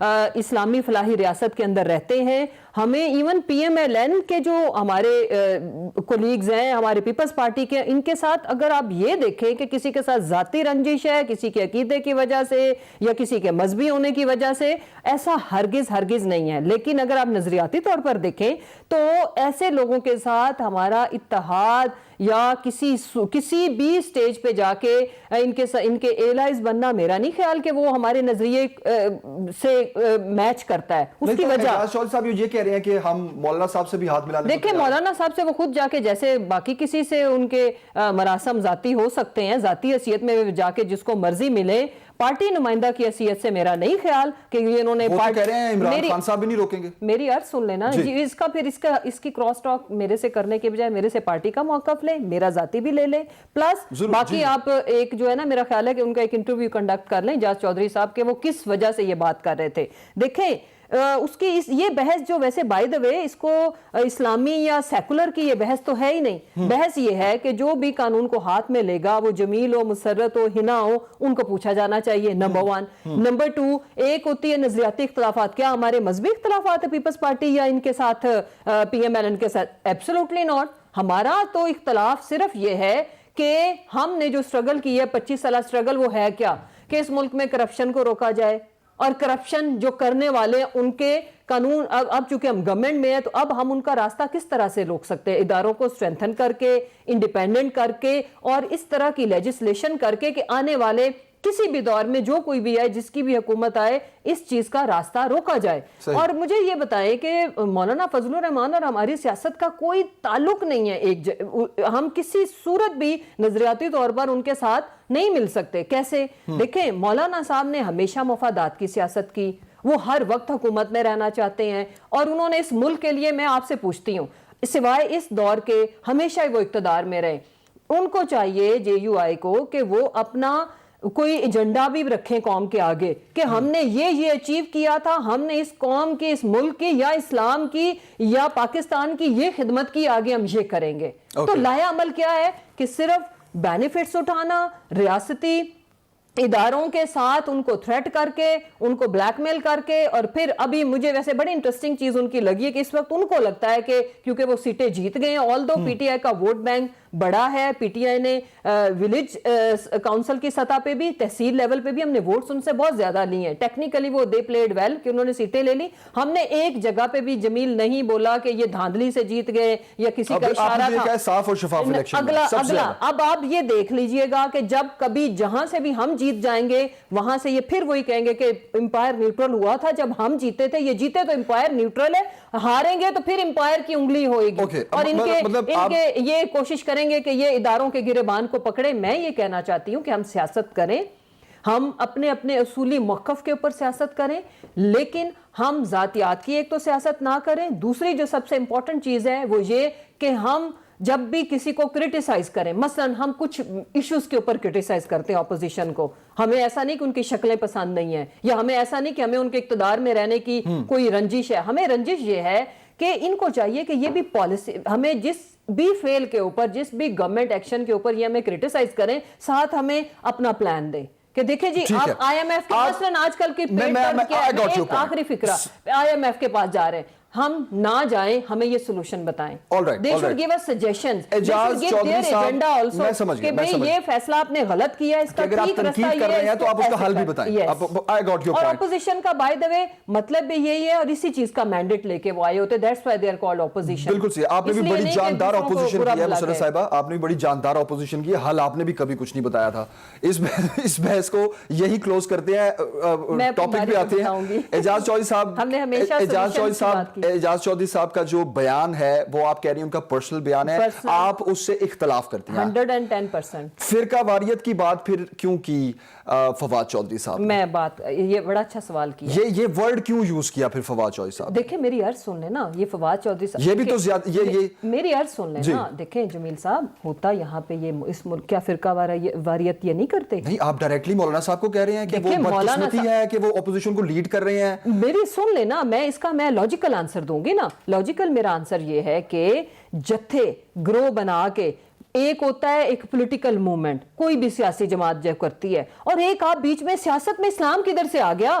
اسلامی فلاحی ریاست کے اندر رہتے ہیں. ہمیں even P M L N کے جو ہمارے کولیگز ہیں ہمارے پیپلز پارٹی کے, ان کے ساتھ اگر آپ یہ دیکھیں کہ کسی کے ساتھ ذاتی رنجش ہے, کسی کے عقیدے کی وجہ سے یا کسی کے مذہبی ہونے کی وجہ سے, ایسا ہرگز نہیں ہے. لیکن اگر آپ نظریاتی طور پر دیکھیں تو ایسے لوگوں کے ساتھ ہمارا اتحاد یا کسی بھی سٹیج پہ جا کے ان کے ایلائز بننا, میرا نہیں خیال کہ وہ ہمارے نظریے سے میچ کرتا ہے. اس کی وجہ اعجاز چودھری صاحب یہ کہہ رہے ہیں کہ ہم مولانا صاحب سے بھی ہاتھ ملانے, دیکھیں مولانا صاحب سے وہ خود جا کے, جیسے باقی کسی سے ان کے مراسم ذاتی ہو سکتے ہیں, ذاتی حیثیت میں جا کے جس کو مرضی ملے, پارٹی نمائندہ کی حیثیت سے میرا نہیں خیال کہ یہ انہوں نے وہ کہہ رہے ہیں عمران خان صاحب بھی نہیں روکیں گے. میری عرض سن لینا جی, اس کی کراس ٹاک میرے سے کرنے کے بجائے میرے سے پارٹی کا موقف لیں, میرا ذاتی بھی لے لیں, پلس باقی آپ ایک جو ہے نا, میرا خیال ہے کہ ان کا ایک انٹرویو کنڈکٹ کر لیں اعجاز چودھری صاحب کے, وہ کس وجہ سے یہ بات کر رہے تھے. دیکھیں اس کی یہ بحث جو ویسے بائی دا وے اس کو اسلامی یا سیکولر کی یہ بحث تو ہے ہی نہیں. بحث یہ ہے کہ جو بھی قانون کو ہاتھ میں لے گا, وہ جمیل ہو, مسرت ہو, ہنا ہو, ان کو پوچھا جانا چاہیے, نمبر 1. نمبر 2, ایک ہوتی ہے نظریاتی اختلافات. کیا ہمارے مذہبی اختلافات ہے پیپلز پارٹی یا ان کے ساتھ پی ایم ایل این کے ساتھ؟ Absolutely not. ہمارا تو اختلاف صرف یہ ہے کہ ہم نے جو سٹرگل کی ہے 25 سالہ سٹرگل, وہ ہے کیا کہ اس ملک میں کرپشن کو روکا جائے, اور کرپشن جو کرنے والے ان کے قانون, اب چونکہ ہم گورنمنٹ میں ہیں تو اب ہم ان کا راستہ کس طرح سے روک سکتے ہیں, اداروں کو اسٹرینتھن کر کے, انڈیپینڈنٹ کر کے, اور اس طرح کی لیجسلیشن کر کے کہ آنے والے کسی بھی دور میں جو کوئی بھی آئے, جس کی بھی حکومت آئے, اس چیز کا راستہ روکا جائے. اور مجھے یہ بتائیں کہ مولانا فضل الرحمان اور ہماری سیاست کا کوئی تعلق نہیں ہے, ہم کسی صورت بھی نظریاتی طور پر ان کے ساتھ نہیں مل سکتے. کیسے؟ دیکھیں مولانا صاحب نے ہمیشہ مفادات کی سیاست کی, وہ ہر وقت حکومت میں رہنا چاہتے ہیں, اور انہوں نے اس ملک کے لیے, میں آپ سے پوچھتی ہوں, سوائے اس دور کے ہمیشہ وہ اقتدار میں رہے. ان کو چاہیے JUI کو کہ وہ اپنا کوئی ایجنڈا بھی رکھیں قوم کے آگے کہ ہم نے یہ اچیو کیا تھا, ہم نے اس قوم کی, اس ملک کی یا اسلام کی یا پاکستان کی یہ خدمت کی, آگے ہم یہ کریں گے. تو لایا عمل کیا ہے کہ صرف بینیفٹس اٹھانا, ریاستی اداروں کے ساتھ ان کو تھریٹ کر کے, ان کو بلیک میل کر کے, اور پھر ابھی مجھے ویسے بڑی انٹرسٹنگ چیز ان کی لگی ہے کہ اس وقت ان کو لگتا ہے کہ کیونکہ وہ سیٹیں جیت گئے ہیں, آل دو پی ٹی آئی کا ووٹ بینک بڑا ہے, پی ٹی آئی نے ولیج کاؤنسل کی سطح پہ بھی, تحصیل لیول پہ بھی ہم نے ووٹس ان سے بہت زیادہ لی ہیں, ٹیکنیکلی وہ دے پلیڈ ویل کہ انہوں نے سیٹیں لے لی. ہم نے ایک جگہ پہ بھی جمیل نہیں بولا کہ یہ دھاندلی سے جیت گئے یا کسی کا اشارہ تھا. صاف اور شفاف الیکشن. اگلا اب آپ یہ دیکھ لیجئے گا کہ جب کبھی جہاں سے بھی ہم جیت جائیں گے, وہاں سے یہ پھر وہی کہیں گے کہ امپائر نیوٹرل ہوا تھا جب ہم جیتے تھے, یہ جیتے تو امپائر نیوٹرل ہے, ہاریں گے تو پھر امپائر کی انگلی ہوئے گی, اور ان کے یہ کوشش کریں گے کہ یہ اداروں کے گریبان کو پکڑے. میں یہ کہنا چاہتی ہوں کہ ہم سیاست کریں, ہم اپنے اصولی موقف کے اوپر سیاست کریں, لیکن ہم ذاتیات کی ایک تو سیاست نہ کریں. دوسری جو سب سے امپورٹنٹ چیز ہے وہ یہ کہ ہم جب بھی کسی کو کرٹیسائز کریں, مثلا ہم کچھ ایشوز کے اوپر کرٹیسائز کرتے ہیں اپوزیشن کو, ہمیں ایسا نہیں کہ ان کی شکلیں پسند نہیں ہیں, یا ہمیں ایسا نہیں کہ ہمیں ان کے اقتدار میں رہنے کی کوئی رنجش ہے. ہمیں رنجش یہ ہے کہ ان کو چاہیے کہ یہ بھی پالیسی, ہمیں جس بھی فیل کے اوپر, جس بھی گورنمنٹ ایکشن کے اوپر یہ ہمیں کرٹیسائز کریں, ساتھ ہمیں اپنا پلان دیں کہ دیکھیں جی آپ آئی ایم ایف کے مثلا آج کل کی ایک آخری فکرہ آئی ایم ایف کے پاس جا رہے ہیں, ہم نہ جائیں, ہمیں یہ سولوشن بتائیں. They should give us suggestions. They should give their agenda also کہ بھئی یہ فیصلہ آپ نے غلط کیا, اس کا ٹھیک رستہ یہ ہے, تو آپ اس کا حل بھی بتائیں. اور اپوزیشن کا بائی دا وے مطلب بھی یہی ہے, اور اسی چیز کا مینڈیٹ لے کے وہ آئے ہوتے. That's why they are called opposition. بالکل صحیح. آپ نے بھی بڑی جاندار اپوزیشن کی ہے مسرت صاحبہ, آپ نے بھی بڑی جاندار اپوزیشن کی ہے, حل آپ نے بھی کبھی کچھ نہیں بتایا تھا. اس بحث کو یہی کلوز کرتے ہیں, ٹاپک پہ آتے ہیں. اعجاز چودھری صاحب, ہم نے ہمیشہ اعجاز چودھری صاحب کا جو بیان ہے وہ آپ کہہ رہی ہیں ان کا پرسنل بیان ہے, آپ اس سے اختلاف کرتی ہیں 110%. فرقہ واریت کی بات پھر کیوں کی فواد چودھری صاحب؟ میں یہ بڑا اچھا سوال کیا, یہ ورڈ کیوں یوز کیا پھر فواد چودھری صاحب؟ دیکھیں میری عرض سن لیں نا, یہ فواد چودھری صاحب, یہ بھی تو زیادہ میری عرض سن لیں نا. دیکھیں جمیل صاحب, ہوتا یہاں پہ یہ اس ملک کیا فرقہ واریت یہ نہیں کرتے. نہیں, آپ ڈائریکٹلی مولانا صاحب کو کہہ رہے ہیں کہ وہ بدقسمتی ہے کہ وہ اپوزیشن کو لیڈ کر رہے ہیں. میری سن لیں نا, میں لاجیکل آنسر دوں گی نا. لاجیکل میرا آنسر یہ ہے کہ جتھے گروہ بنا کے, ایک ہوتا ہے ایک پولیٹیکل موومنٹ, کوئی بھی سیاسی جماعت جو کرتی ہے, اور ایک آپ بیچ میں سیاست میں اسلام کدھر سے آ گیا,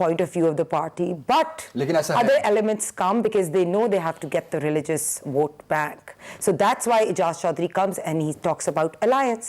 point of view of the party, but other elements come because they know they have to get the religious vote back. So that's why Ijaz Chaudhry comes and he talks about alliance.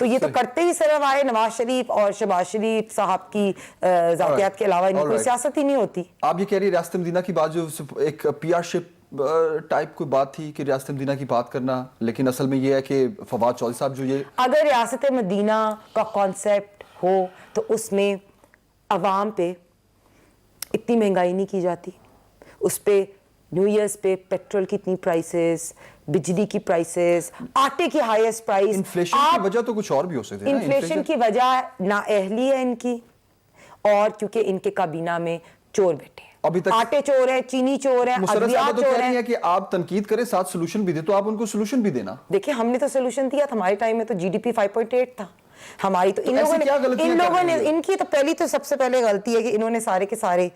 تو یہ تو کرتے ہی صرف آئے نواز شریف اور شہباز شریف صاحب کی ذاتیات کے علاوہ ان کی سیاست ہی نہیں ہوتی. آپ یہ کہہ رہی ریاست مدینہ کی بات جو ایک پی آر شپ ٹائپ کوئی بات تھی کہ ریاست مدینہ کی بات کرنا, لیکن اصل میں یہ ہے کہ فواد چودھری صاحب جو یہ اگر ریاست مدینہ کا کانسیپٹ ہو تو اس میں عوام پہ اتنی مہنگائی نہیں کی جاتی, اس پہ نیو ایئرز پہ پیٹرول کی اتنی پرائسز, بجلی کی پرائسز, آٹے کی ہائیسٹ پرائس. انفلیشن کی وجہ تو کچھ اور بھی ہو سکتی ہے. انفلیشن کی وجہ نااہلی ہے ان کی, اور کیونکہ ان کے کابینہ میں چور بیٹھے ہیں, آٹے چور ہے, چینی چور ہے, ادویات چور ہے. کہ آپ تنقید کریں ساتھ سلوشن بھی دیں, تو آپ ان کو سلوشن بھی دینا. دیکھیں ہم نے تو سلوشن دیا تھا, ہمارے ٹائم میں تو جی ڈی پی 5.8 تھا. ہماری تو ان لوگوں نے ان کی تو پہلی تو سب سے پہلے غلطی ہے کہ انہوں نے سارے کے سارے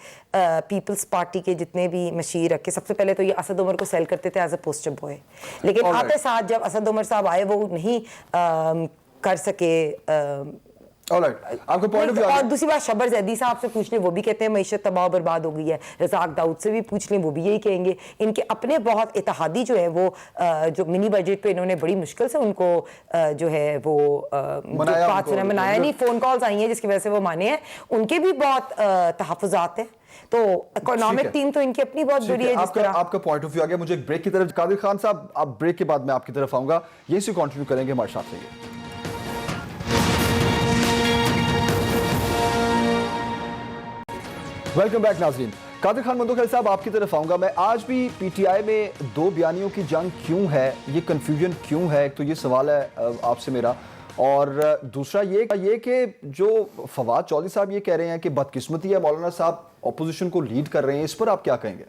پیپلز پارٹی کے جتنے بھی مشیر رکھے, سب سے پہلے تو یہ اسد عمر کو سیل کرتے تھے ایز اے پوسٹر بوائے, لیکن آتے ساتھ جب اسد عمر صاحب آئے وہ نہیں کر سکے. اور دوسری بات شبر زیدی صاحب سے پوچھ لیں, وہ بھی کہتے ہیں معیشت تباہ و برباد ہو گئی ہے. رزاق داؤد سے بھی پوچھ لیں, وہ بھی یہی کہیں گے. ان کے اپنے بہت اتحادی جو ہے وہ جو منی بجٹ پہ انہوں نے بڑی مشکل سے ان کو جو ہے وہ بات سنا, منایا نہیں, فون کالز آئی ہیں جس کی وجہ سے وہ مانے ہیں. ان کے بھی بہت تحفظات ہیں, تو اکنامک ٹیم تو ان کی اپنی بہت بری ہے. جس طرح آپ کا پوائنٹ آف ویو آ گیا. مجھے ایک بریک کی طرف, قادر خان صاحب آپ بریک کے بعد میں آپ کی طرف آؤں گا, یہیں سے کنٹینیو کریں گے, ہمارے ساتھ رہیے. ویلکم بیک ناظرین. قادر خان مندوخیل صاحب آپ کی طرف آؤں گا میں. آج بھی پی ٹی آئی میں دو بیانیوں کی جنگ کیوں ہے, یہ کنفیوژن کیوں ہے؟ ایک تو یہ سوال ہے آپ سے میرا, اور دوسرا یہ کہ جو فواد چودھری صاحب یہ کہہ رہے ہیں کہ بدقسمتی ہے مولانا صاحب اپوزیشن کو لیڈ کر رہے ہیں, اس پر آپ کیا کہیں گے؟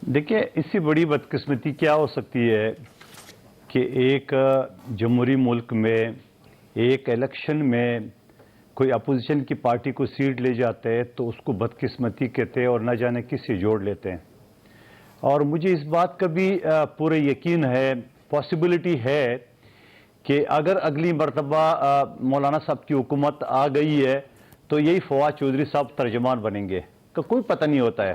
دیکھیں اس سے بڑی بدقسمتی کیا ہو سکتی ہے کہ ایک جمہوری ملک میں ایک الیکشن میں کوئی اپوزیشن کی پارٹی کو سیٹ لے جاتے ہیں تو اس کو بدقسمتی کہتے ہیں اور نہ جانے کس سے جوڑ لیتے ہیں. اور مجھے اس بات کا بھی پورے یقین ہے, پاسبلٹی ہے کہ اگر اگلی مرتبہ مولانا صاحب کی حکومت آ گئی ہے تو یہی فواد چودھری صاحب ترجمان بنیں گے, کا کوئی پتہ نہیں ہوتا ہے.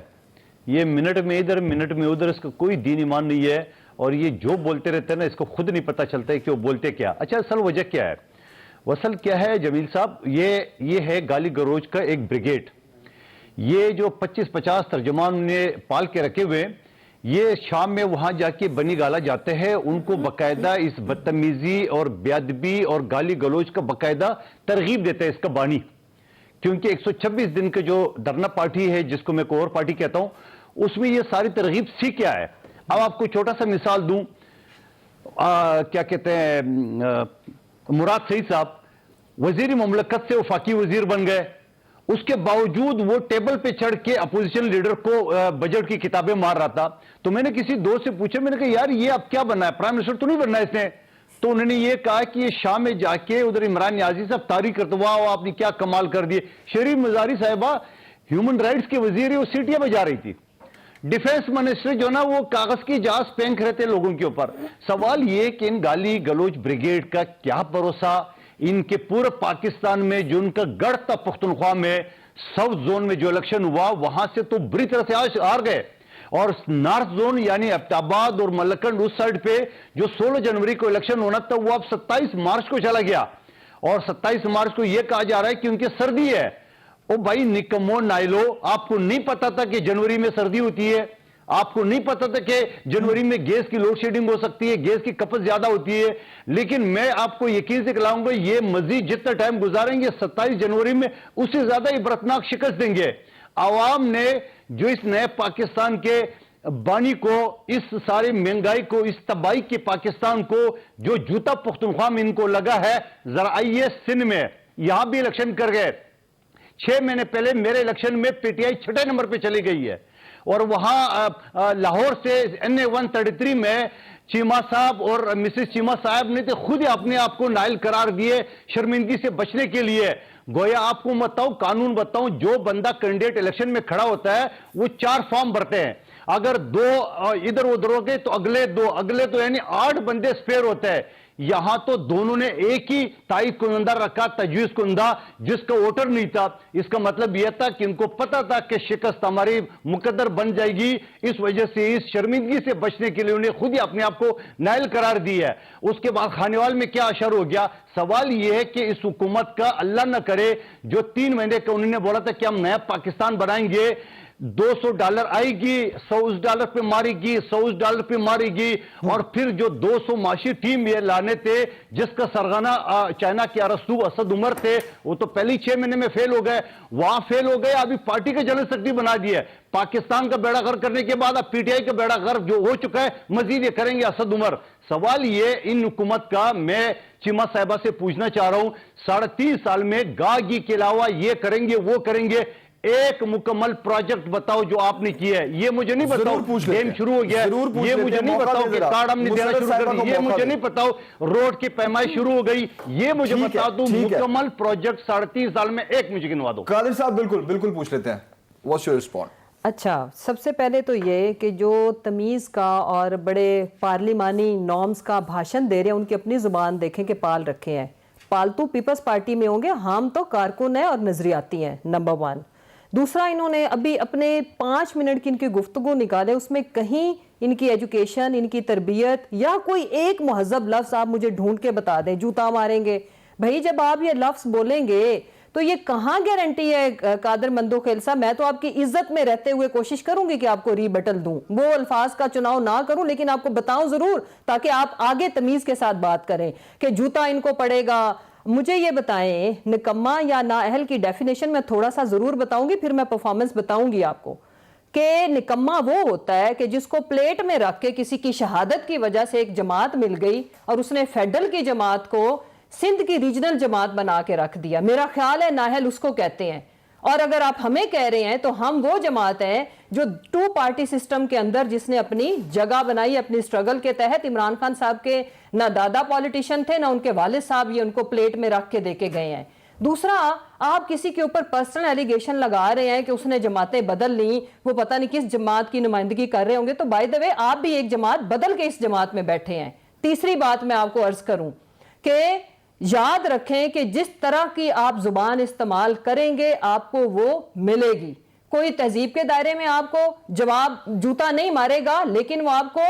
یہ منٹ میں ادھر منٹ میں ادھر, اس کا کوئی دین ایمان نہیں ہے, اور یہ جو بولتے رہتے ہیں نا اس کو خود نہیں پتہ چلتا ہے کہ وہ بولتے کیا. اچھا اصل وجہ کیا ہے؟ اصل کیا ہے جمیل صاحب, یہ ہے گالی گلوچ کا ایک بریگیڈ. یہ جو 25-50 ترجمان نے پال کے رکھے ہوئے, یہ شام میں وہاں جا کے بنی گالا جاتے ہیں, ان کو باقاعدہ اس بدتمیزی اور بے ادبی اور گالی گلوچ کا باقاعدہ ترغیب دیتا ہے اس کا بانی. کیونکہ 126 دن کا جو دھرنا پارٹی ہے جس کو میں کوور پارٹی کہتا ہوں, اس میں یہ ساری ترغیب سیکھ کیا ہے. اب آپ کو چھوٹا سا مثال دوں, کیا کہتے ہیں مراد سعید صاحب وزیر مملکت سے وفاقی وزیر بن گئے, اس کے باوجود وہ ٹیبل پہ چڑھ کے اپوزیشن لیڈر کو بجٹ کی کتابیں مار رہا تھا. تو میں نے کسی دوست سے پوچھا, میں نے کہا یار یہ اب کیا بننا ہے, پرائم منسٹر تو نہیں بننا ہے اس نے. تو انہوں نے یہ کہا کہ یہ شام میں جا کے ادھر عمران نیازی صاحب تاریخ کرتے, واہ آپ نے کیا کمال کر دیے. شریف مزاری صاحبہ ہیومن رائٹس کی وزیر ہے, وہ سیٹیاں بجا رہی تھی. ڈیفینس منسٹر جو نا وہ کاغذ کی جہاز پھینک رہے تھے لوگوں کے اوپر. سوال یہ کہ ان گالی گلوچ بریگیڈ کا کیا بھروسہ, ان کے پورے پاکستان میں جو ان کا گڑھ تھا پختونخوا میں ساؤتھ زون میں جو الیکشن ہوا وہاں سے تو بری طرح سے ہار گئے, اور نارتھ زون یعنی ابتاباد اور ملکنڈ اس سائڈ پہ جو 16 جنوری کو الیکشن ہونا تھا وہ اب 27 مارچ کو چلا گیا, اور 27 مارچ کو یہ کہا جا رہا ہے کہ ان کی سردی ہے. او بھائی نکمو نائلو, آپ کو نہیں پتا تھا کہ جنوری میں سردی ہوتی ہے؟ آپ کو نہیں پتا تھا کہ جنوری میں گیس کی لوڈ شیڈنگ ہو سکتی ہے, گیس کی کھپت زیادہ ہوتی ہے؟ لیکن میں آپ کو یقین سے کہلاؤں گا یہ مزید جتنا ٹائم گزاریں گے 27 جنوری میں اس سے زیادہ عبرتناک شکست دیں گے. عوام نے جو اس نئے پاکستان کے بانی کو, اس سارے مہنگائی کو, اس تباہی کے پاکستان کو جو جوتا پختونخوا میں ان کو لگا ہے, ذرا آئیے سندھ میں یہاں بھی الیکشن کر گئے. 6 مہینے پہلے میرے الیکشن میں پی ٹی آئی 6 نمبر پہ چلی گئی ہے, اور وہاں لاہور سے NA 133 میں چیمہ صاحب اور مسز چیمہ صاحب نے تو خود ہی اپنے آپ کو نائل قرار دیے شرمندگی سے بچنے کے لیے. گویا آپ کو بتاؤں, قانون بتاؤں, جو بندہ کینڈیڈیٹ الیکشن میں کھڑا ہوتا ہے وہ 4 فارم بھرتے ہیں. اگر 2 ادھر ادھر ہو گئے تو اگلے 2 تو یعنی 8 بندے سپیر ہوتے ہیں. یہاں تو دونوں نے ایک ہی تائید کنندہ رکھا, تجویز کنندہ, جس کا ووٹر نہیں تھا. اس کا مطلب یہ تھا کہ ان کو پتا تھا کہ شکست ہماری مقدر بن جائے گی, اس وجہ سے اس شرمندگی سے بچنے کے لیے انہیں خود ہی اپنے آپ کو نائل قرار دی ہے. اس کے بعد خانیوال میں کیا اشر ہو گیا. سوال یہ ہے کہ اس حکومت کا اللہ نہ کرے جو 3 مہینے کا انہوں نے بولا تھا کہ ہم نیا پاکستان بنائیں گے, $200 آئے گی, $100 پہ مارے گی, $100 پہ مارے گی, اور پھر جو 200 معاشی ٹیم یہ لانے تھے جس کا سرغنہ چائنا کے ارسطو اسد عمر تھے, وہ تو پہلی 6 مہینے میں فیل ہو گئے. وہاں فیل ہو گئے, ابھی پارٹی کا جنرل سیکرٹری بنا دیا ہے. پاکستان کا بیڑا غرق کرنے کے بعد اب پی ٹی آئی کا بیڑا غرق جو ہو چکا ہے, مزید یہ کریں گے اسد عمر. سوال یہ ان حکومت کا میں چیمہ صاحبہ سے پوچھنا چاہ رہا ہوں, 3.5 سال میں گاگی کے علاوہ یہ کریں گے وہ کریں گے, ایک مکمل پروجیکٹ بتاؤ جو آپ نے کیا ہے. یہ مجھے نہیں بتاؤ گیم شروع ہو گیا, یہ مجھے نہیں بتاؤ کہ کارڈ ہم نے دینا شروع کر دی, یہ مجھے نہیں بتاؤ روڈ کی پیمائی شروع ہو گئی, یہ مجھے بتا دو مکمل پروجیکٹ 3.5 سال میں ایک مجھے گنوا دو. قادر صاحب بالکل پوچھ لیتے ہیں, واٹس یور رسپونس؟ اچھا, سب سے پہلے تو یہ کہ جو تمیز کا اور بڑے پارلیمانی نارمز کا بھاشن دے رہے ہیں ان کی اپنی زبان دیکھیں کہ پال رکھے ہیں. پالتو پیپلز پارٹی میں ہوں گے, ہم تو کارکن ہیں اور نظریاتی ہیں, نمبر 1. دوسرا, انہوں نے ابھی اپنے 5 منٹ کی ان کی گفتگو نکالے, اس میں کہیں ان کی ایجوکیشن, ان کی تربیت یا کوئی ایک مہذب لفظ آپ مجھے ڈھونڈ کے بتا دیں. جوتا ماریں گے بھائی, جب آپ یہ لفظ بولیں گے تو یہ کہاں گارنٹی ہے قادر مندوخیل صاحب؟ میں تو آپ کی عزت میں رہتے ہوئے کوشش کروں گی کہ آپ کو ری بٹل دوں, وہ الفاظ کا چناؤ نہ کروں, لیکن آپ کو بتاؤں ضرور تاکہ آپ آگے تمیز کے ساتھ بات کریں کہ جوتا ان کو پڑے گا. مجھے یہ بتائیں, نکما یا نااہل کی ڈیفینیشن میں تھوڑا سا ضرور بتاؤں گی, پھر میں پرفارمنس بتاؤں گی آپ کو, کہ نکما وہ ہوتا ہے کہ جس کو پلیٹ میں رکھ کے کسی کی شہادت کی وجہ سے ایک جماعت مل گئی اور اس نے فیڈرل کی جماعت کو سندھ کی ریجنل جماعت بنا کے رکھ دیا. میرا خیال ہے نااہل اس کو کہتے ہیں. اور اگر آپ ہمیں کہہ رہے ہیں تو ہم وہ جماعت ہیں جو 2 پارٹی سسٹم کے اندر جس نے اپنی جگہ بنائی اپنی سٹرگل کے تحت. عمران خان صاحب کے نہ دادا پولیٹیشین تھے نہ ان کے والد صاحب یہ ان کو پلیٹ میں رکھ کے دے کے گئے ہیں. دوسرا, آپ کسی کے اوپر پرسنل ایلیگیشن لگا رہے ہیں کہ اس نے جماعتیں بدل لیں, وہ پتہ نہیں کس جماعت کی نمائندگی کر رہے ہوں گے, تو بائی دا وے آپ بھی ایک جماعت بدل کے اس جماعت میں بیٹھے ہیں. تیسری بات میں آپ کو عرض کروں کہ یاد رکھیں کہ جس طرح کی آپ زبان استعمال کریں گے آپ کو وہ ملے گی. کوئی تہذیب کے دائرے میں آپ کو جواب جوتا نہیں مارے گا, لیکن وہ آپ کو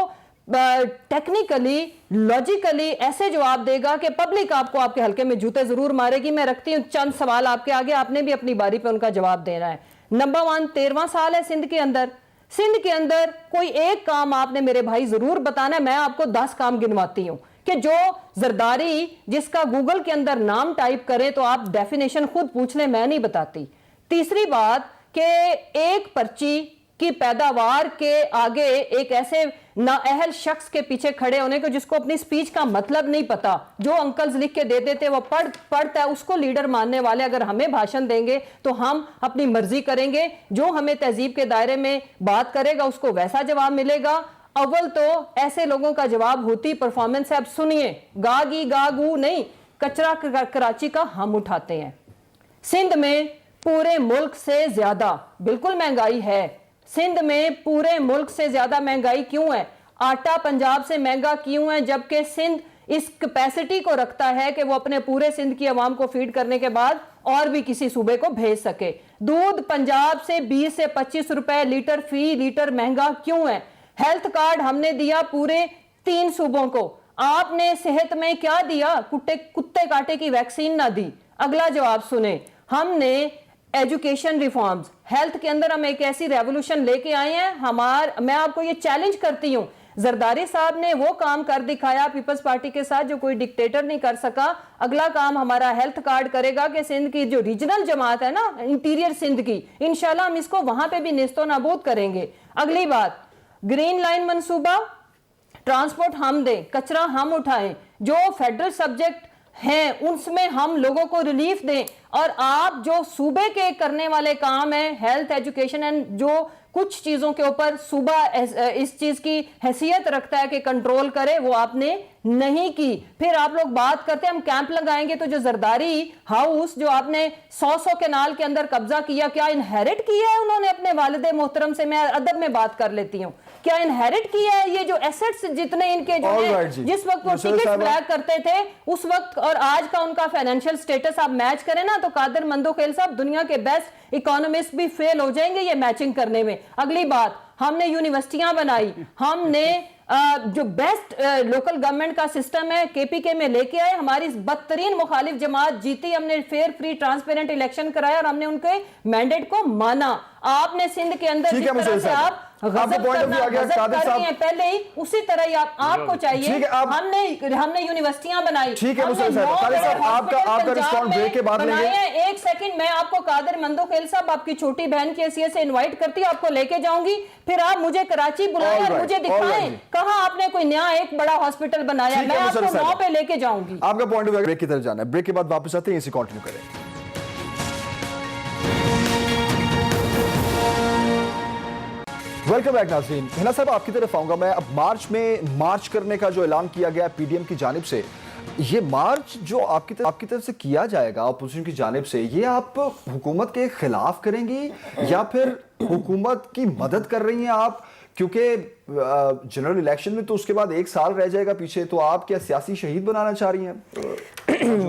ٹیکنیکلی لاجیکلی ایسے جواب دے گا کہ پبلک آپ کو آپ کے حلقے میں جوتے ضرور مارے گی. میں رکھتی ہوں چند سوال آپ کے آگے, آپ نے بھی اپنی باری پہ ان کا جواب دینا ہے. نمبر 1, 13واں سال ہے سندھ کے اندر. سندھ کے اندر کوئی ایک کام آپ نے میرے بھائی ضرور بتانا ہے. میں آپ کو 10 کام گنواتی ہوں کہ جو زرداری جس کا گوگل کے اندر نام ٹائپ کریں تو آپ ڈیفینیشن خود پوچھ لیں, میں نہیں بتاتی. تیسری بات کہ ایک پرچی کی پیداوار کے آگے ایک ایسے نااہل شخص کے پیچھے کھڑے ہونے کو جس کو اپنی سپیچ کا مطلب نہیں پتا, جو انکلز لکھ کے دے دیتے وہ پڑھتا ہے, اس کو لیڈر ماننے والے اگر ہمیں بھاشن دیں گے تو ہم اپنی مرضی کریں گے. جو ہمیں تہذیب کے دائرے میں بات کرے گا اس کو ویسا جواب ملے گا. اول تو ایسے لوگوں کا جواب ہوتی پرفارمنس ہے. اب سنیے, گاگی گاگو نہیں, کچرا کراچی کا ہم اٹھاتے ہیں. سندھ میں پورے ملک سے زیادہ بالکل مہنگائی ہے. سندھ میں پورے ملک سے زیادہ مہنگائی کیوں ہے؟ آٹا پنجاب سے مہنگا کیوں ہے جبکہ سندھ اس کیپیسٹی کو رکھتا ہے کہ وہ اپنے پورے سندھ کی عوام کو فیڈ کرنے کے بعد اور بھی کسی صوبے کو بھیج سکے. دودھ پنجاب سے 20 سے 25 روپے لیٹر فی لیٹر مہنگا کیوں ہے؟ ہیلتھ کارڈ ہم نے دیا پورے 3 صوبوں کو, آپ نے صحت میں کیا دیا؟ کتے کاٹے کی ویکسین نہ دی. اگلا جواب سنیں, ہم نے ایجوکیشن ریفارمز, ہیلتھ کے اندر ہم ایک ایسی ریولوشن لے کے آئے ہیں. میں آپ کو یہ چیلنج کرتی ہوں, زرداری صاحب نے وہ کام کر دکھایا پیپلز پارٹی کے ساتھ جو کوئی ڈکٹیٹر نہیں کر سکا. اگلا کام ہمارا ہیلتھ کارڈ کرے گا کہ سندھ کی جو ریجنل جماعت ہے نا انٹیریئر سندھ کی, انشاءاللہ ہم اس کو وہاں پہ بھی نیست و نابود کریں گے. اگلی بات, گرین لائن منصوبہ, ٹرانسپورٹ ہم دیں, کچرا ہم اٹھائیں, جو فیڈرل سبجیکٹ ہیں اس میں ہم لوگوں کو ریلیف دیں. اور آپ جو صوبے کے کرنے والے کام ہیں ہیلتھ ایجوکیشن اینڈ جو کچھ چیزوں کے اوپر صوبہ اس چیز کی حیثیت رکھتا ہے کہ کنٹرول کرے, وہ آپ نے نہیں کی. پھر آپ لوگ بات کرتے ہیں ہم کیمپ لگائیں گے, تو جو زرداری ہاؤس جو آپ نے 100 کنال کے اندر قبضہ کیا, کیا انہیرٹ کیا ہے انہوں نے اپنے والد محترم سے؟ میں ادب میں بات کر لیتی ہوں کیا انہیرٹ کیا ہے یہ جو ایسٹس جتنے ان کے جو ہیں جس وقت وہ ٹکٹس بلیک کرتے تھے اس وقت اور آج کا ان کا فائنینشیل سٹیٹس آپ میچ کریں نا تو قادر مندوخیل صاحب دنیا کے بیسٹ اکانومسٹ بھی فیل ہو جائیں گے یہ میچنگ کرنے میں. اگلی بات, ہم نے یونیورسٹیاں بنائی, ہم نے جو بیسٹ لوکل گورنمنٹ کا سسٹم ہے کے پی کے میں لے کے آئے, ہماری بدترین مخالف جماعت جیتی, ہم نے فیئر فری ٹرانسپیرنٹ الیکشن کرایا اور ہم نے ان کے مینڈیٹ کو مانا. آپ نے سندھ کے اندر جس طرح سے آپ غضب کرنا غضب کر رہی ہیں پہلے ہی اسی طرح ہی آپ کو چاہیے. ہم نے یونیورسٹیاں بنائی, ایک سیکنڈ میں آپ کو قادر مندوخیل صاحب آپ کی چھوٹی بہن کی حیثیت سے انوائٹ کرتی ہوں, آپ کو لے کے جاؤں گی, پھر آپ مجھے کراچی بلائیں اور مجھے دکھائیں کہاں آپ نے کوئی نیا ایک بڑا ہاسپٹل بنایا, میں آپ کو 9 پہ لے کے جاؤں گی. آپ کا پوائنٹ بریک کی طرف جانا ہے, بریک کے بعد واپس آتے ہیں, اسی کنٹینیو کریں. ویلکم بیک ناظرین. ہنا صاحب آپ کی طرف آؤں گا میں. اب مارچ میں مارچ کرنے کا جو اعلان کیا گیا پی ڈی ایم کی جانب سے, یہ مارچ جو آپ کی طرف سے کیا جائے گا اپوزیشن کی جانب سے, یہ آپ حکومت کے خلاف کریں گی یا پھر حکومت کی مدد کر رہی ہیں آپ, کیونکہ جنرل الیکشن میں تو اس کے بعد 1 سال رہ جائے گا پیچھے, تو آپ کیا سیاسی شہید بنانا چاہ رہی ہیں؟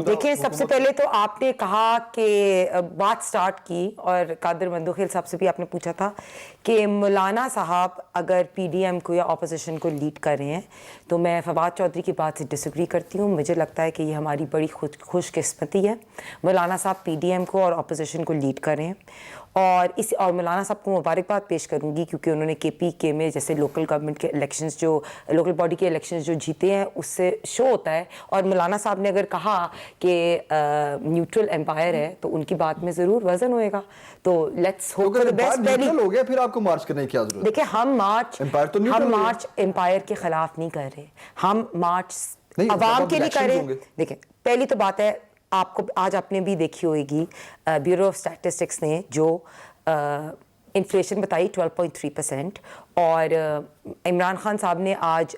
دیکھیں, سب سے پہلے تو آپ نے کہا کہ بات سٹارٹ کی اور قادر مندوخیل صاحب سے بھی آپ نے پوچھا تھا کہ مولانا صاحب اگر پی ڈی ایم کو یا اپوزیشن کو لیڈ کر رہے ہیں, تو میں فواد چودھری کی بات سے ڈس ایگری کرتی ہوں. مجھے لگتا ہے کہ یہ ہماری بڑی خوش قسمتی ہے. مولانا صاحب پی ڈی ایم کو اور اپوزیشن کو لیڈ کر رہے ہیں, اور مولانا صاحب کو مبارکباد پیش کروں گی کیونکہ انہوں نے کے پی کے میں جیسے لوکل گورنمنٹ کے الیکشنز جو لوکل باڈی کے الیکشنز جو جیتے ہیں اس سے شو ہوتا ہے. اور مولانا صاحب نے اگر کہا کہ نیوٹرل امپائر ہے تو ان کی بات میں ضرور وزن ہوئے گا. تو let's hope for the best. ہو گیا پھر آپ کو مارچ کرنے کی کیا ضرورت ہے؟ دیکھیں, ہم مارچ امپائر کے خلاف نہیں کر رہے, ہم مارچ عوام کے لیے کر رہے ہیں. دیکھیں, پہلی تو بات ہے, آپ کو آج آپ نے بھی دیکھی ہوئے گی بیورو آف اسٹیٹسٹکس نے جو انفلیشن بتائی 12.3%, اور عمران خان صاحب نے آج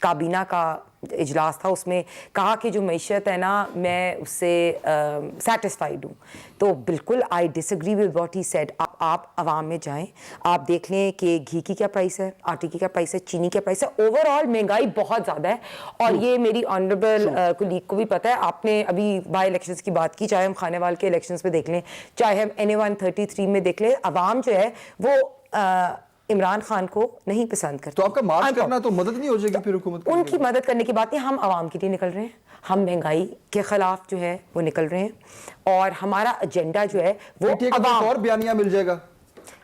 کابینہ کا اجلاس تھا, اس میں کہا کہ جو معیشت ہے نا میں اس سے سیٹسفائیڈ ہوں. تو بالکل I disagree with what he said. آپ عوام میں جائیں, آپ دیکھ لیں کہ گھی کی کیا پرائس ہے, آٹے کی کیا پرائس ہے, چینی کیا پرائس ہے. اوور آل مہنگائی بہت زیادہ ہے, اور یہ میری آنریبل کولیگ کو بھی پتہ ہے. آپ نے ابھی بائی الیکشنز کی بات کی, چاہے ہم خانے وال کے الیکشنز میں دیکھ لیں, چاہے ہم NA-133 میں دیکھ لیں, عوام جو ہے وہ عمران خان کو نہیں پسند کرتے. تو آپ کا مارچ کرنا تو مدد نہیں ہو جائے گی پھر حکومت ان کی مدد کرنے کی بات نہیں, ہم عوام کے لیے نکل رہے ہیں, ہم مہنگائی کے خلاف جو ہے وہ نکل رہے ہیں, اور ہمارا ایجنڈا جو ہے وہ عوام. اور بیانیہ مل جائے گا,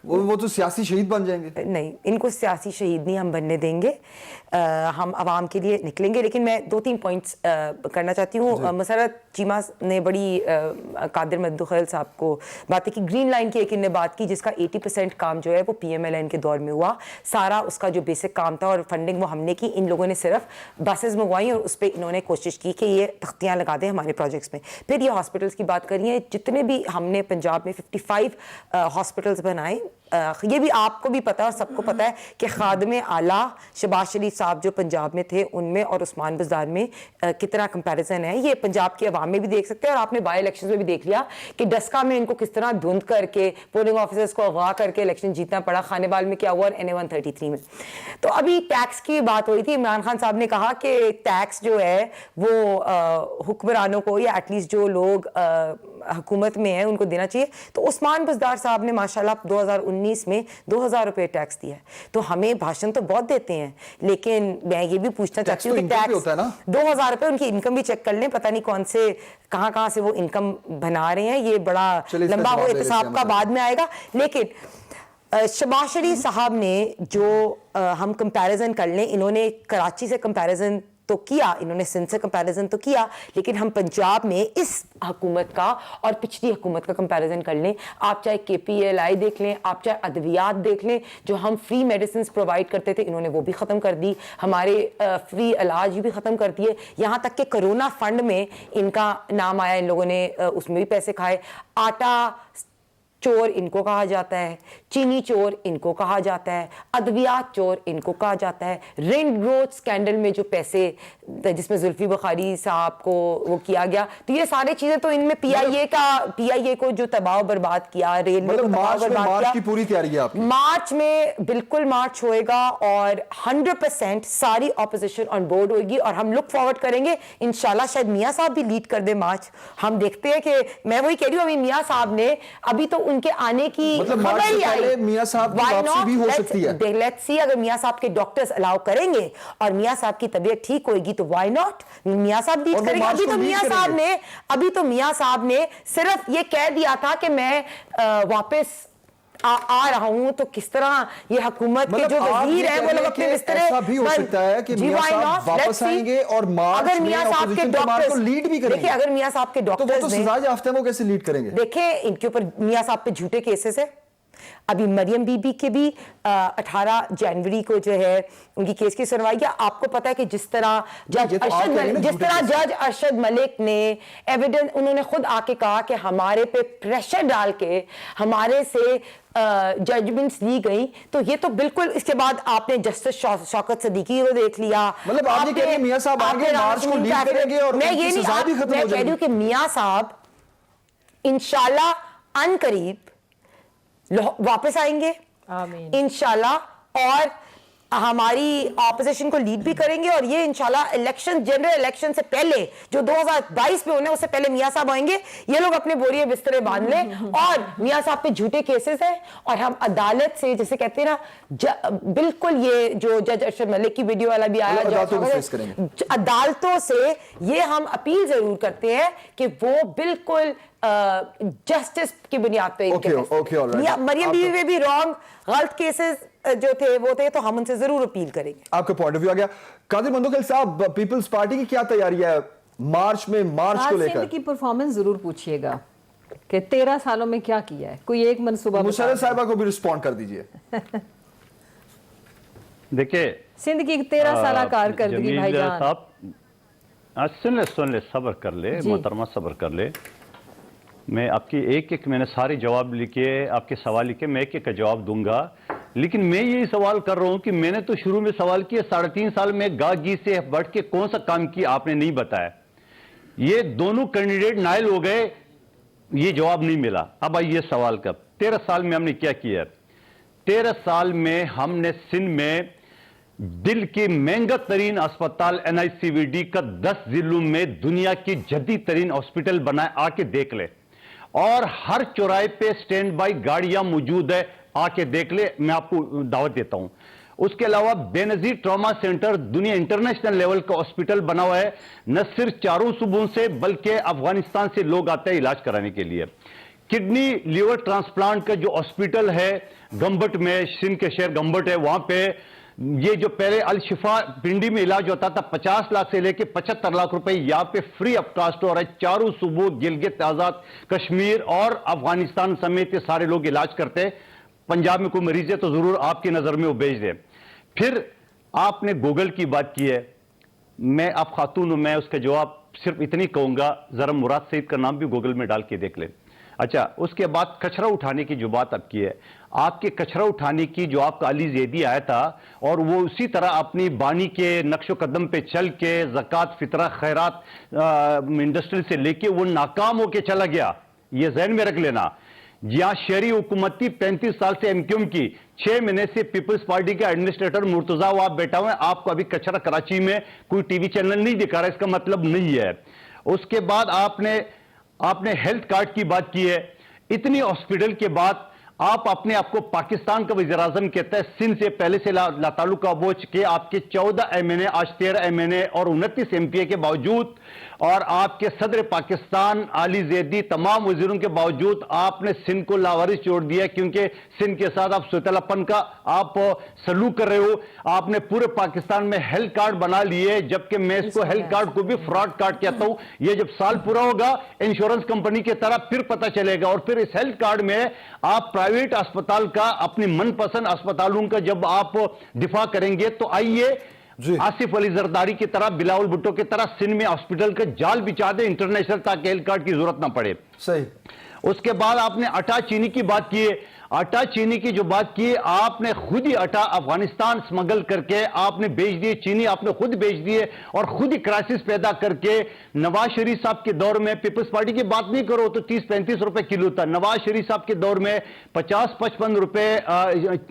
وہ تو سیاسی شہید بن جائیں گے. نہیں, ان کو سیاسی شہید نہیں ہم بننے دیں گے, ہم عوام کے لیے نکلیں گے. لیکن میں 2-3 پوائنٹس کرنا چاہتی ہوں. مسرت چیمہ نے بڑی قادر مندوخیل صاحب کو باتیں کی. گرین لائن کی ایک انہوں نے بات کی جس کا 80% کام جو ہے وہ PMLN کے دور میں ہوا. سارا اس کا جو بیسک کام تھا اور فنڈنگ وہ ہم نے کی. ان لوگوں نے صرف بسز منگوائیں اور اس پہ انہوں نے کوشش کی کہ یہ تختیاں لگا دیں ہمارے پروجیکٹس میں. پھر یہ ہاسپٹلس کی بات کری ہے, جتنے بھی ہم نے پنجاب میں 55 ہاسپٹلس بنائے. یہ بھی آپ کو بھی پتا ہے اور سب کو پتا ہے کہ خادم اعلیٰ شہباز شریف صاحب جو پنجاب میں تھے ان میں اور عثمان بزدار میں کتنا کمپیریزن ہے. یہ پنجاب کے عوام میں بھی دیکھ سکتے ہیں, اور آپ نے بائی الیکشنز میں بھی دیکھ لیا کہ ڈسکا میں ان کو کس طرح دھند کر کے پولنگ آفیسرز کو اغوا کر کے الیکشن جیتنا پڑا. خانے وال میں کیا ہوا, اور NA-133 میں. تو ابھی ٹیکس کی بات ہوئی تھی, عمران خان صاحب نے کہا کہ ٹیکس جو ہے وہ حکمرانوں کو یا ایٹ لیسٹ جو لوگ حکومت میں ہیں ان کو دینا چاہیے. تو عثمان بزدار صاحب نے ماشاءاللہ 2019 میں 2000 روپے ٹیکس دیا ہے. تو ہمیں بھاشن تو بہت دیتے ہیں, لیکن میں یہ بھی پوچھنا چاہتی ہوں کہ ٹیکس 2000 روپے ان کی انکم بھی چیک کر لیں, پتہ نہیں کون سے کہاں سے وہ انکم بنا رہے ہیں. یہ بڑا لمبا وہ احتساب کا بعد میں آئے گا. لیکن شہباز شریف صاحب نے جو ہم کمپیریزن کر لیں, انہوں نے کراچی سے کمپیریزن تو کیا, انہوں نے سندھ سے کمپیریزن تو کیا, لیکن ہم پنجاب میں اس حکومت کا اور پچھلی حکومت کا کمپیریزن کر لیں. آپ چاہے KPLI دیکھ لیں, آپ چاہے ادویات دیکھ لیں, جو ہم فری میڈیسنز پرووائڈ کرتے تھے انہوں نے وہ بھی ختم کر دی, ہمارے فری علاج بھی ختم کر دیے. یہاں تک کہ کرونا فنڈ میں ان کا نام آیا, ان لوگوں نے اس میں بھی پیسے کھائے. آٹا چور ان کو کہا جاتا ہے, چینی چور ان کو کہا جاتا ہے, ادویات چور ان کو کہا جاتا ہے, رنگ روڈ سکینڈل میں جو پیسے جس میں زلفی بخاری صاحب کو وہ کیا گیا, تو یہ سارے چیزیں تو ان میں پی آئی اے کو جو تباہ و برباد کیا, ریلوے کو تباہ و برباد کیا. مارچ کی پوری تیاری ہے آپ کی؟ مارچ میں بالکل مارچ ہوئے گا اور 100% ساری اپوزیشن آن بورڈ ہوئے گی, اور ہم لک فارورڈ کریں گے انشاءاللہ شاید میاں صاحب بھی لیڈ کر دے مارچ. ہم دیکھتے ہیں کہ میں وہی کہہ رہی ہوں, ابھی میاں صاحب نے ابھی تو ان کے آنے کی خبر ہی آئی, میاں صاحب کی واپسی بھی ہو سکتی ہے. لیٹس سی, اگر میاں صاحب کے ڈاکٹرز الاؤ کریں گے اور میاں صاحب کی طبیعت ٹھیک ہوئے گی تو وائی ناٹ, میاں صاحب لیڈ کریں گے. ابھی تو میاں صاحب نے صرف یہ کہہ دیا تھا کہ میں واپس آ رہا ہوں, تو کس طرح یہ حکومت کے جو وزیر ہیں وہ لوگ اپنے بسترے, ایسا بھی ہو سکتا ہے کہ میاں صاحب واپس آئیں گے اور مارچ میں اپوزیشن جماعت کو لیڈ بھی کریں گے. دیکھیں اگر میاں صاحب کے ڈاکٹرز تو وہ تو سزا یافتہ ہیں, وہ کیسے لیڈ کریں گے؟ دیکھیں ان کے اوپر میاں صاحب پہ جھوٹے کیسز ہیں. ابھی مریم بی بی کے بھی 18 جنوری کو جو ہے ان کی کیس کی سنوائی ہے. آپ کو پتا ہے کہ جس طرح جج ارشد ملک نے ایویڈنس, انہوں نے خود آ کے کہا کہ ہمارے پہ پریشر ڈال کے ہمارے سے ججمنٹس لی گئی, تو یہ تو بالکل. اس کے بعد آپ نے جسٹس شوکت صدیقی کو دیکھ لیا, مطلب آپ یہ کہہ رہے ہیں میاں صاحب آگے مارچ کو لیڈ کریں گے اور ان کی سزا بھی ختم ہو جائے گی. میں کہہ رہی ہوں کہ میاں صاحب انشاءاللہ ان قریب واپس آئیں گے انشاءاللہ, اور ہماری اپوزیشن کو لیڈ بھی کریں گے, اور یہ انشاءاللہ الیکشن, جنرل الیکشن سے پہلے جو 2022 میں ہونے ہیں اس سے پہلے میاں صاحب آئیں گے. یہ لوگ اپنے بوریے بسترے باندھ لیں, اور میاں صاحب پہ جھوٹے کیسز ہیں, اور ہم عدالت سے جسے کہتے ہیں نا, بالکل یہ جو جج ارشد ملک کی ویڈیو والا بھی آیا, عدالتوں سے یہ ہم اپیل ضرور کرتے ہیں کہ وہ بالکل جسٹس کی بنیاد پہ. مریم بیوی میں بھی غلط کیسز جو تھے وہ تھے, تو ہم ان سے ضرور اپیل کریں گے. آپ کا پوائنٹ آف ویو آ گیا. قادر مندوقل صاحب, پیپلز پارٹی کی کیا تیاری ہے مارچ میں, مارچ کو لے کر؟ سندھ کی پرفارمنس ضرور پوچھئے گا کہ 13 سالوں میں کیا کیا ہے, کوئی ایک منصوبہ. مشرف صاحبہ کو بھی رسپونڈ کر دیجئے. دیکھیں سندھ کی 13 سالہ کارکردگی بھائی جان. سن لے صبر کر لے محترمہ, صبر کر لے. میں آپ کی ایک میں نے سارے جواب لکھے, آپ کے سوال لکھے, میں ایک کا جواب دوں گا. لیکن میں یہی سوال کر رہا ہوں کہ میں نے تو شروع میں سوال کیا 3.5 سال میں گاگی سے بڑھ کے کون سا کام کیا, آپ نے نہیں بتایا. یہ دونوں کینڈیڈیٹ نائل ہو گئے, یہ جواب نہیں ملا. اب آئیے سوال کا 13 سال میں ہم نے کیا کیا. 13 سال میں ہم نے سندھ میں دل کے مہنگا ترین اسپتال NICVD کا 10 ضلعوں میں دنیا کی جدید ترین ہاسپٹل بنائے, آ کے دیکھ لے. اور ہر چوراہے پہ سٹینڈ بائی گاڑیاں موجود ہے, آ کے دیکھ لے, میں آپ کو دعوت دیتا ہوں. اس کے علاوہ بے نظیر ٹراما سینٹر دنیا انٹرنیشنل لیول کا ہاسپٹل بنا ہوا ہے, نہ صرف 4 صوبوں سے بلکہ افغانستان سے لوگ آتے ہیں علاج کرانے کے لیے. کڈنی لیور ٹرانسپلانٹ کا جو ہاسپٹل ہے گمبٹ میں, سندھ کے شہر گمبٹ ہے, وہاں پہ یہ جو پہلے الشفا پنڈی میں علاج ہوتا تھا 50 لاکھ سے لے کے 75 لاکھ روپے یہاں پہ فری آف کاسٹ ہو رہا ہے. 4 صوبوں گلگت آزاد کشمیر اور افغانستان سمیت سارے لوگ علاج کرتے. پنجاب میں کوئی مریض ہے تو ضرور آپ کی نظر میں وہ بھیج دیں. پھر آپ نے گوگل کی بات کی ہے, میں آپ خاتون ہوں, میں اس کا جواب صرف اتنی کہوں گا, ذرا مراد سعید کا نام بھی گوگل میں ڈال کے دیکھ لیں. اچھا, اس کے بعد کچرا اٹھانے کی جو بات آپ کی ہے, آپ کے کچرا اٹھانے کی جو آپ کا علی زیدی آیا تھا اور وہ اسی طرح اپنی بانی کے نقش و قدم پہ چل کے زکوٰۃ فطرہ خیرات انڈسٹری سے لے کے وہ ناکام ہو کے چلا گیا. یہ ذہن میں رکھ لینا. یہاں شہری حکومتی 35 سال سے MQM کی 6 مہینے سے پیپلز پارٹی کا ایڈمنسٹریٹر مرتضیٰ وہ آپ بیٹھا ہوئے, آپ کو ابھی کچرا کراچی میں کوئی ٹی وی چینل نہیں دکھا رہا, اس کا مطلب نہیں ہے. اس کے بعد آپ نے ہیلتھ کارڈ کی بات کی ہے. اتنی ہاسپٹل کے بعد آپ اپنے آپ کو پاکستان کا وزیر اعظم کہتا ہے. سندھ سے پہلے سے لاتعلق ابوچ کے آپ کے 14 MNA آج 13 MNA اور 29 MPA کے باوجود, اور آپ کے صدر پاکستان علی زیدی تمام وزیروں کے باوجود آپ نے سندھ کو لاوارث چھوڑ دیا, کیونکہ سندھ کے ساتھ آپ سوتیلاپن کا آپ سلوک کر رہے ہو. آپ نے پورے پاکستان میں ہیلتھ کارڈ بنا لیے, جبکہ میں اس کو ہیلتھ کارڈ کو بھی فراڈ کارڈ کہتا ہوں. یہ جب سال پورا ہوگا انشورنس کمپنی کی طرح پھر پتہ چلے گا, اور پھر اس ہیلتھ کارڈ میں آپ پرائیویٹ اسپتال کا, اپنی من پسند اسپتالوں کا جب آپ دفاع کریں گے تو آئیے آصف علی زرداری کی طرح, بلاول بھٹو کی طرح سندھ میں ہاسپٹل کا جال بچا دے انٹرنیشنل, تاکہ ہیلتھ کارڈ کی ضرورت نہ پڑے. صحیح. اس کے بعد آپ نے آٹا چینی کی بات کی ہے. آٹا چینی کی جو بات کی آپ نے خود ہی آٹا افغانستان سمگل کر کے آپ نے بیچ دیے, چینی آپ نے خود بیچ دیے اور خود ہی کرائسس پیدا کر کے. نواز شریف صاحب کے دور میں پیپلز پارٹی کی بات نہیں کرو تو 30-35 روپے کلو تھا. نواز شریف صاحب کے دور میں 50-55 روپے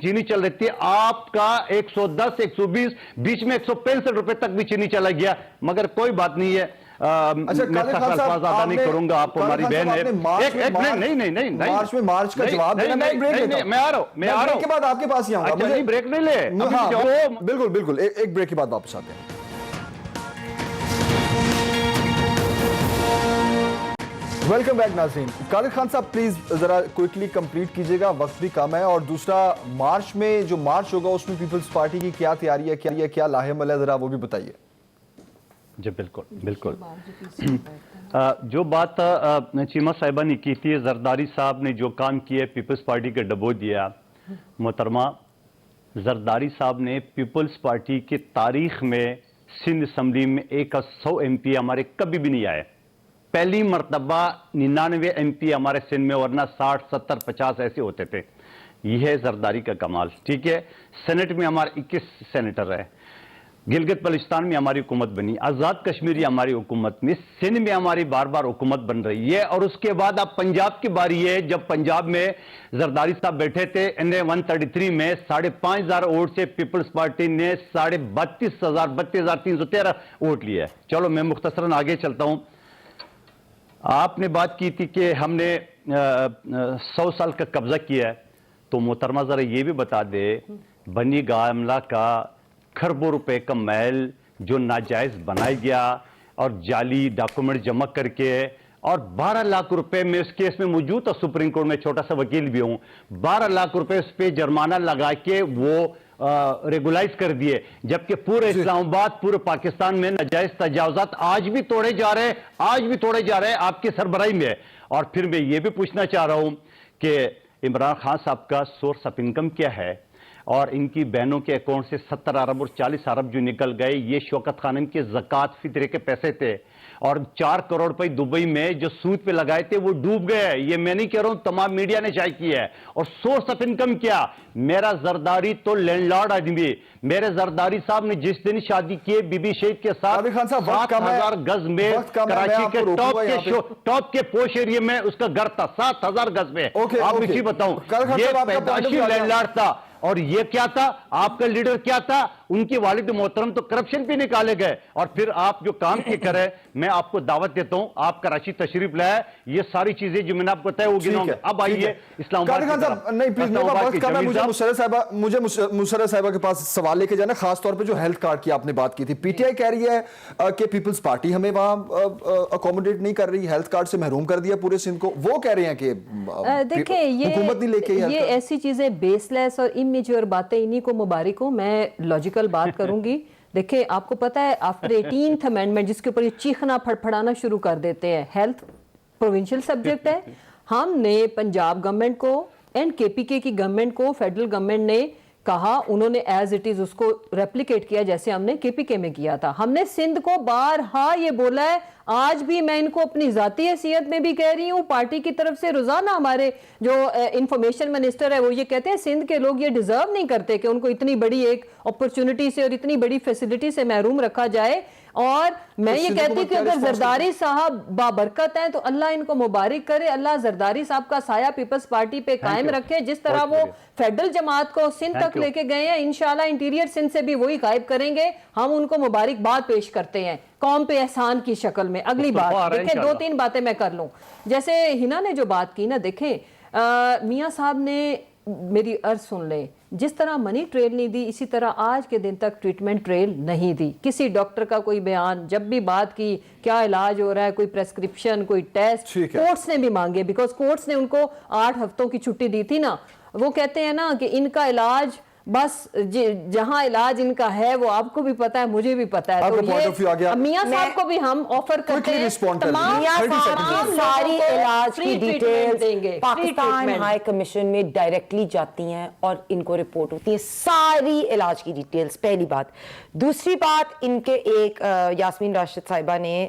چینی چل رہی تھی. آپ کا 110-120 بیچ میں 165 روپے تک بھی چینی چلا گیا. مگر کوئی بات نہیں ہے, میں سخت الفاظ ادا نہیں کروں گا, آپ ہماری بہن ہے. نہیں مارچ میں مارچ کا جواب دینا, میں آ رہا ہوں بریک کے بعد آپ کے پاس ہی آؤں گا. نہیں بریک نہیں لے, بالکل ایک بریک کے بعد واپس آتے ہیں. ویلکم بیک ناظرین. خالد خان صاحب پلیز ذرا کوئکلی کمپلیٹ کیجئے گا, وقت بھی کم ہے. اور دوسرا, مارچ میں جو مارچ ہوگا اس میں پیپلز پارٹی کی کیا تیاری ہے, کیا لاہے عمل ہے, ذرا وہ بھی بتائیے. جی بالکل. جو بات چیمہ صاحبہ نے کی تھی, زرداری صاحب نے جو کام کیا پیپلز پارٹی کے ڈبو دیا. محترمہ, زرداری صاحب نے پیپلز پارٹی کی تاریخ میں سندھ اسمبلی میں 100 MP ہمارے کبھی بھی نہیں آئے. پہلی مرتبہ 99 MP ہمارے سندھ میں, ورنہ 60, 70, 50 ایسے ہوتے تھے. یہ ہے زرداری کا کمال. ٹھیک ہے, سینٹ میں ہمارے 21 سینیٹر ہے. گلگت بلتستان میں ہماری حکومت بنی, آزاد کشمیری ہماری حکومت میں, سندھ میں ہماری بار بار حکومت بن رہی ہے. اور اس کے بعد اب پنجاب کی باری ہے, جب پنجاب میں زرداری صاحب بیٹھے تھے NA 133 میں 5,500 ووٹ سے پیپلز پارٹی نے 32,313 ووٹ لیے. چلو میں مختصراً آگے چلتا ہوں. آپ نے بات کی تھی کہ ہم نے 100 سال کا قبضہ کیا ہے, تو محترمہ ذرا یہ بھی بتا دے, بنی گاملہ کا کھربوں روپے کا محل جو ناجائز بنایا گیا اور جعلی ڈاکومنٹ جمع کر کے, اور 12 لاکھ روپے میں اس کیس میں موجود تھا سپریم کورٹ میں, چھوٹا سا وکیل بھی ہوں, 12 لاکھ روپے اس پہ جرمانہ لگا کے وہ ریگولائز کر دیے. جبکہ پورے اسلام آباد, پورے پاکستان میں ناجائز تجاوزات آج بھی توڑے جا رہے ہیں آپ کی سربراہی میں. اور پھر میں یہ بھی پوچھنا چاہ رہا ہوں کہ عمران خان صاحب کا سورس آف انکم کیا ہے, اور ان کی بہنوں کے اکاؤنٹ سے 70 ارب اور 40 ارب جو نکل گئے, یہ شوکت خانم کے زکوٰۃ فطرے کے پیسے تھے. اور 4 کروڑ روپے دبئی میں جو سود پہ لگائے تھے وہ ڈوب گئے. یہ میں نہیں کہہ رہا ہوں, تمام میڈیا نے شائع کی ہے. اور سورس آف انکم کیا, میرا زرداری تو لینڈ لارڈ آدمی. میرے زرداری صاحب نے جس دن شادی کی بی بی شیخ کے ساتھ 7,000 گز میں کراچی کے ٹاپ کے پوش ایریے میں اس کا گھر تھا, 7,000 گز میں. آپ مجھے بتاؤں, یہ پیدائشی لینڈ لارڈ تھا. اور یہ کیا تھا, آپ کا لیڈر کیا تھا, ان کی والد محترم تو کرپشن پہ نکالے گئے. اور پھر آپ جو کام کی کرے, میں آپ کو دعوت دیتا ہوں, آپ کراچی تشریف لائے, یہ ساری چیزیں جو میں نے آپ کو بتایا وہ گناؤں گا. اب آئیے اسلام آباد کی طرف. نہیں پلیز, میرے پاس وقت کم ہے. مجھے مسرت صاحبہ کے پاس سوال لے کے جانا, خاص طور پہ جو ہیلتھ کارڈ کی آپ نے بات کی تھی. پی ٹی آئی کہہ رہی ہے کہ پیپلز پارٹی ہمیں وہاں اکوموڈیٹ نہیں کر رہی, ہیلتھ کارڈ سے محروم کر دیا پورے سندھ کو. وہ کہہ رہے ہیں کہ حکومت نہیں لے کے, یہ ایسی چیزیں بیس لیس اور امیچور باتیں انہی کو مبارک ہوں. میں لاجیکل بات کروں گی. دیکھیں, آپ کو پتا ہے آفٹر 18th امینڈمنٹ جس کے اوپر یہ چیخنا پھڑپھڑانا شروع کر دیتے ہیں, ہیلتھ پروونشل سبجیکٹ ہے. ہم نے پنجاب گورنمنٹ کو اینڈ KPK کی گورنمنٹ کو, فیڈرل گورنمنٹ نے کہا, انہوں نے ایز اٹ از اس کو ریپلیکیٹ کیا جیسے ہم نے KPK میں کیا تھا. ہم نے سندھ کو بارہا یہ بولا ہے, آج بھی میں ان کو اپنی ذاتی حیثیت میں بھی کہہ رہی ہوں, پارٹی کی طرف سے روزانہ ہمارے جو انفارمیشن منسٹر ہے وہ یہ کہتے ہیں سندھ کے لوگ یہ ڈیزرو نہیں کرتے کہ ان کو اتنی بڑی ایک اپرچونٹی سے اور اتنی بڑی فیسلٹی سے محروم رکھا جائے. اور میں یہ کہتی کہ اگر زرداری صاحب بابرکت ہیں تو اللہ ان کو مبارک کرے, اللہ زرداری صاحب کا سایہ پیپلز پارٹی پہ قائم رکھے. جس طرح وہ فیڈرل جماعت کو سندھ تک لے کے گئے ہیں, انشاءاللہ انٹیریئر سندھ سے بھی وہی غائب کریں گے. ہم ان کو مبارکباد پیش کرتے ہیں قوم پہ احسان کی شکل میں. اگلی بات دیکھیں, 2-3 باتیں میں کر لوں. جیسے ہنا نے جو بات کی نا, دیکھیں میاں صاحب نے میری عرض سن لیں, جس طرح منی ٹریل نہیں دی اسی طرح آج کے دن تک ٹریٹمنٹ ٹریل نہیں دی. کسی ڈاکٹر کا کوئی بیان, جب بھی بات کی کیا علاج ہو رہا ہے, کوئی پریسکرپشن, کوئی ٹیسٹ, کورٹس نے بھی مانگے, بیکاز کورٹس نے ان کو 8 ہفتوں کی چھٹی دی تھی نا. وہ کہتے ہیں نا کہ ان کا علاج بس جہاں علاج ان کا ہے وہ آپ کو بھی پتا ہے, مجھے بھی پتا ہے. تو یہ میاں صاحب کو بھی ہم آفر کرتے ہیں تمام ساری علاج کی ڈیٹیلز پاکستان ہائی کمیشن میں ڈائریکٹلی جاتی ہیں اور ان کو رپورٹ ہوتی ہے ساری علاج کی ڈیٹیلز. پہلی بات. دوسری بات, ان کے ایک یاسمین راشد صاحبہ نے